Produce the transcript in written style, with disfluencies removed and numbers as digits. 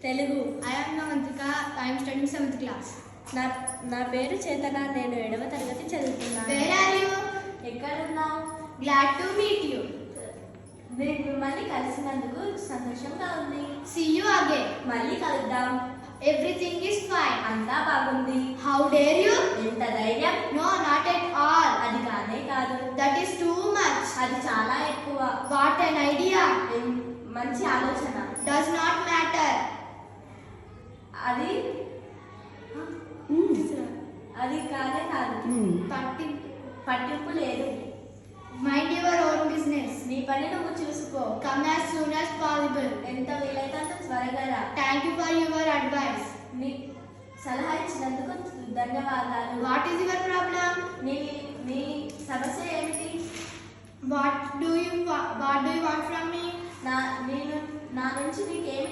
Telugu. I am Navantika. I am studying 7th class. నా పేరు చేతన. నేను 7వ తరగతి చదువుతున్నాను. Where are you? ఎక్కడున్నావు? Glad to meet you. నేను మిమ్మల్ని కలిసినందుకు సంతోషంగా ఉంది. See you again. మళ్ళీ కలుద్దాం. Everything is fine. అంతా బాగుంది. How dare you? ఎంత ధైర్యం? No, not at all. అది కానే కాదు. That is too much. అది చాలా ఎక్కువ. What an idea. మంచి ఆలోచన. Does not matter. అది అది కానే కాదు. పట్టింపు లేదు. Mind your own business. నీ పని నువ్వు చూసుకో. Come as soon as possible. ఎంత వీలైతే అంత త్వరగా రా. Thank you for your advice. నీ సలహా ఇచ్చినందుకు ధన్యవాదాలు. What is your problem? నీ సమస్య ఏమిటి? What do you want from me? నా నుంచి నీకేమి